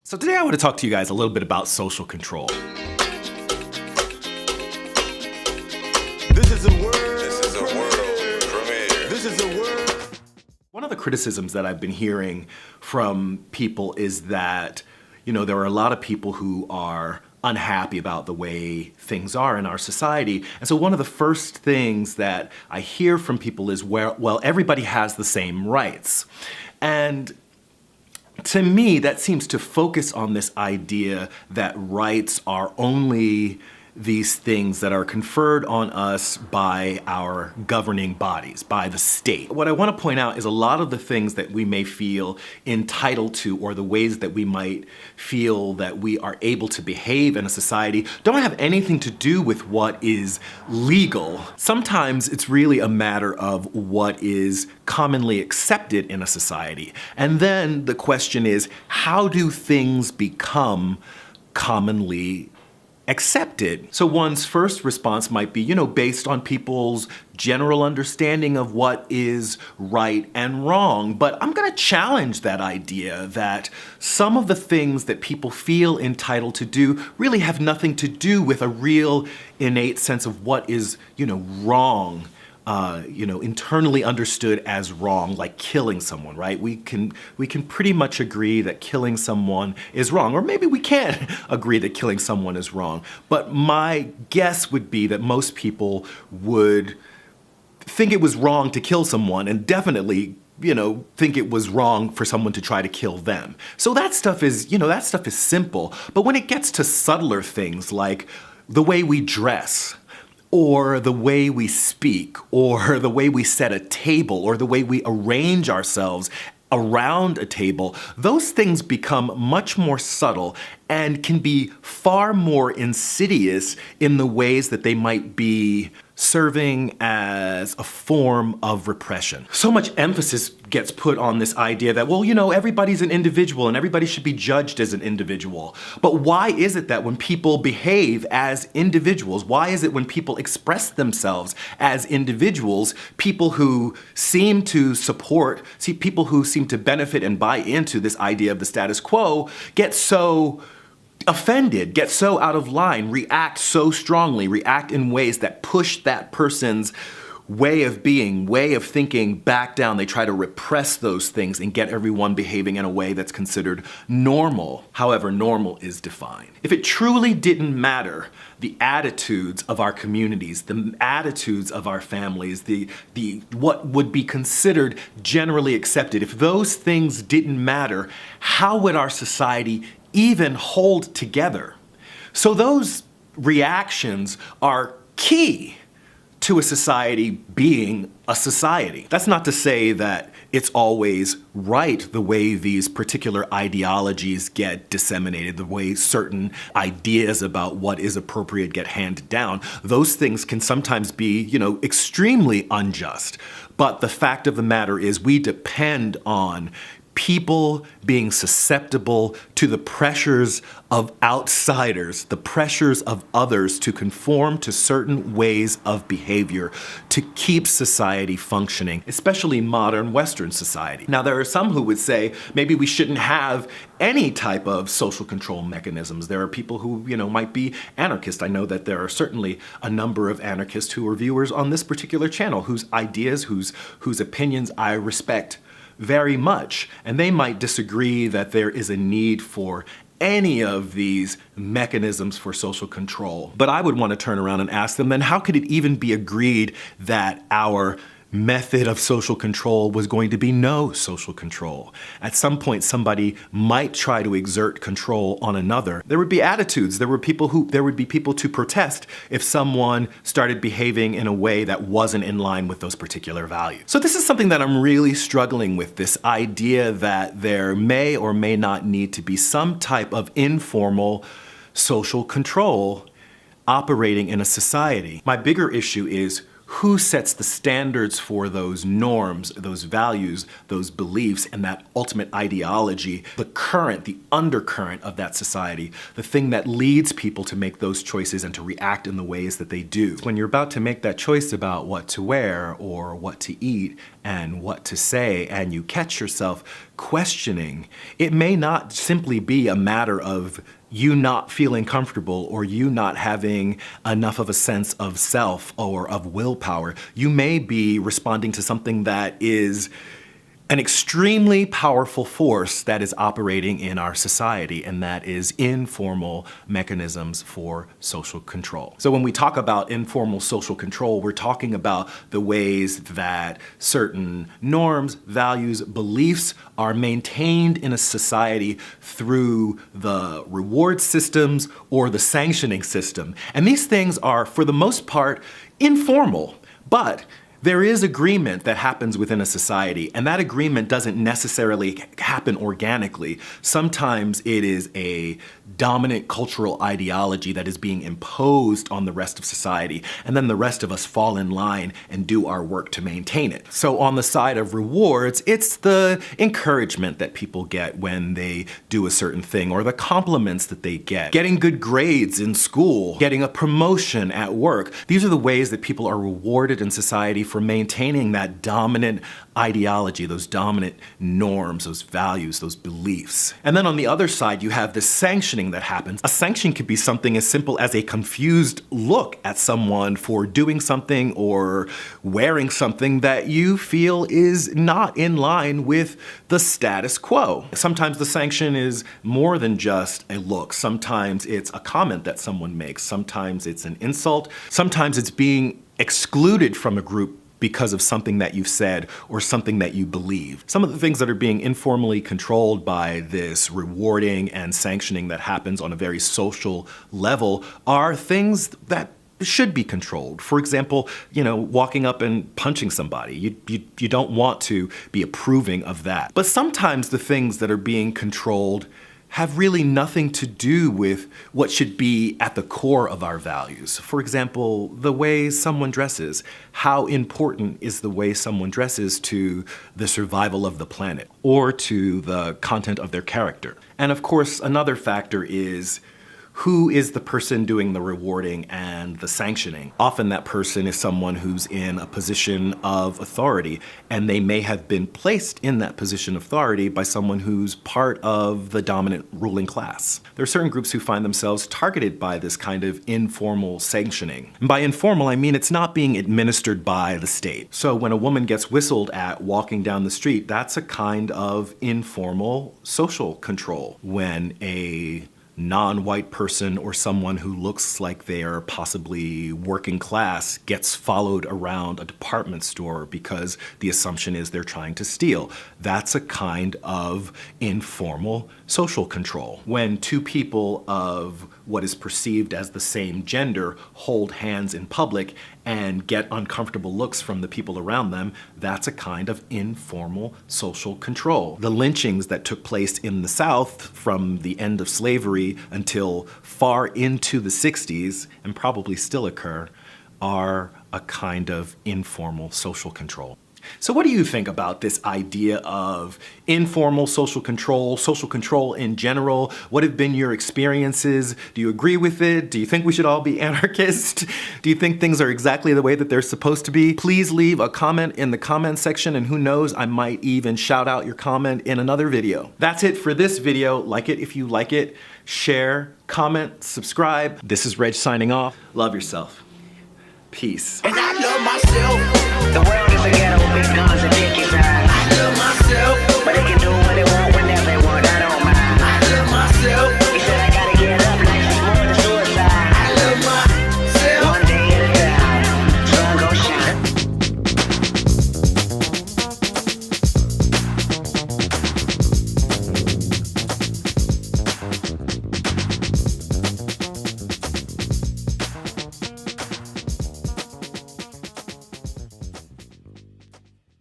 So today I want to talk to you guys a little bit about social control. This is a word. This is a world premiere. This is a word. One of the criticisms that I've been hearing from people is that, there are a lot of people who are unhappy about the way things are in our society. And so one of the first things that I hear from people is, well, everybody has the same rights. And to me, that seems to focus on this idea that rights are only these things that are conferred on us by our governing bodies, by the state. What I want to point out is a lot of the things that we may feel entitled to, or the ways that we might feel that we are able to behave in a society, don't have anything to do with what is legal. Sometimes it's really a matter of what is commonly accepted in a society. And then the question is, how do things become commonly accepted? So one's first response might be, based on people's general understanding of what is right and wrong. But I'm going to challenge that idea that some of the things that people feel entitled to do really have nothing to do with a real innate sense of what is, wrong. Internally understood as wrong, like killing someone, right? We can pretty much agree that killing someone is wrong, or maybe we can't agree that killing someone is wrong. But my guess would be that most people would think it was wrong to kill someone, and definitely think it was wrong for someone to try to kill them. So that stuff is simple. But when it gets to subtler things like the way we dress, or the way we speak, or the way we set a table, or the way we arrange ourselves around a table, those things become much more subtle and can be far more insidious in the ways that they might be serving as a form of repression. So much emphasis gets put on this idea that, everybody's an individual and everybody should be judged as an individual. But why is it that when people behave as individuals, why is it when people express themselves as individuals, people who seem to people who seem to benefit and buy into this idea of the status quo get so offended, get so out of line, react so strongly, react in ways that push that person's way of being, way of thinking back down. They try to repress those things and get everyone behaving in a way that's considered normal. However, normal is defined. If it truly didn't matter, the attitudes of our communities, the attitudes of our families, the what would be considered generally accepted, if those things didn't matter, how would our society even hold together? So those reactions are key to a society being a society. That's not to say that it's always right the way these particular ideologies get disseminated, the way certain ideas about what is appropriate get handed down. Those things can sometimes be, extremely unjust. But the fact of the matter is we depend on people being susceptible to the pressures of outsiders, the pressures of others to conform to certain ways of behavior to keep society functioning, especially modern Western society. Now, there are some who would say maybe we shouldn't have any type of social control mechanisms. There are people who, might be anarchist. I know that there are certainly a number of anarchists who are viewers on this particular channel whose ideas, whose opinions I respect very much, and they might disagree that there is a need for any of these mechanisms for social control. But I would want to turn around and ask them, then how could it even be agreed that our method of social control was going to be no social control? At some point, somebody might try to exert control on another. There would be attitudes. There would be people to protest if someone started behaving in a way that wasn't in line with those particular values. So this is something that I'm really struggling with, this idea that there may or may not need to be some type of informal social control operating in a society. My bigger issue is, who sets the standards for those norms, those values, those beliefs, and that ultimate ideology, the undercurrent of that society, the thing that leads people to make those choices and to react in the ways that they do. When you're about to make that choice about what to wear or what to eat and what to say, and you catch yourself questioning. It may not simply be a matter of you not feeling comfortable or you not having enough of a sense of self or of willpower. You may be responding to something that is an extremely powerful force that is operating in our society, and that is informal mechanisms for social control. So when we talk about informal social control, we're talking about the ways that certain norms, values, beliefs are maintained in a society through the reward systems or the sanctioning system. And these things are, for the most part, informal, but there is agreement that happens within a society, and that agreement doesn't necessarily happen organically. Sometimes it is a dominant cultural ideology that is being imposed on the rest of society, and then the rest of us fall in line and do our work to maintain it. So on the side of rewards, it's the encouragement that people get when they do a certain thing, or the compliments that they get, getting good grades in school, getting a promotion at work. These are the ways that people are rewarded in society for maintaining that dominant ideology, those dominant norms, those values, those beliefs. And then on the other side, you have this sanctioning that happens. A sanction could be something as simple as a confused look at someone for doing something or wearing something that you feel is not in line with the status quo. Sometimes the sanction is more than just a look. Sometimes it's a comment that someone makes. Sometimes it's an insult. Sometimes it's being excluded from a group because of something that you've said or something that you believe. Some of the things that are being informally controlled by this rewarding and sanctioning that happens on a very social level are things that should be controlled. For example, walking up and punching somebody. You don't want to be approving of that. But sometimes the things that are being controlled have really nothing to do with what should be at the core of our values. For example, the way someone dresses. How important is the way someone dresses to the survival of the planet or to the content of their character? And of course, another factor is who is the person doing the rewarding and the sanctioning. Often that person is someone who's in a position of authority, and they may have been placed in that position of authority by someone who's part of the dominant ruling class. There are certain groups who find themselves targeted by this kind of informal sanctioning. And by informal, I mean it's not being administered by the state. So when a woman gets whistled at walking down the street, that's a kind of informal social control. When a non-white person or someone who looks like they are possibly working class gets followed around a department store because the assumption is they're trying to steal. That's a kind of informal social control. When two people of what is perceived as the same gender hold hands in public and get uncomfortable looks from the people around them, that's a kind of informal social control. The lynchings that took place in the South from the end of slavery until far into the 60s, and probably still occur, are a kind of informal social control. So what do you think about this idea of informal social control in general? What have been your experiences? Do you agree with it? Do you think we should all be anarchists? Do you think things are exactly the way that they're supposed to be? Please leave a comment in the comment section, and who knows, I might even shout out your comment in another video. That's it for this video. Like it if you like it. Share, comment, subscribe. This is Reg signing off. Love yourself. Peace. And I love myself. The world is a ghetto with big guns and dick inside. I love myself. But they can do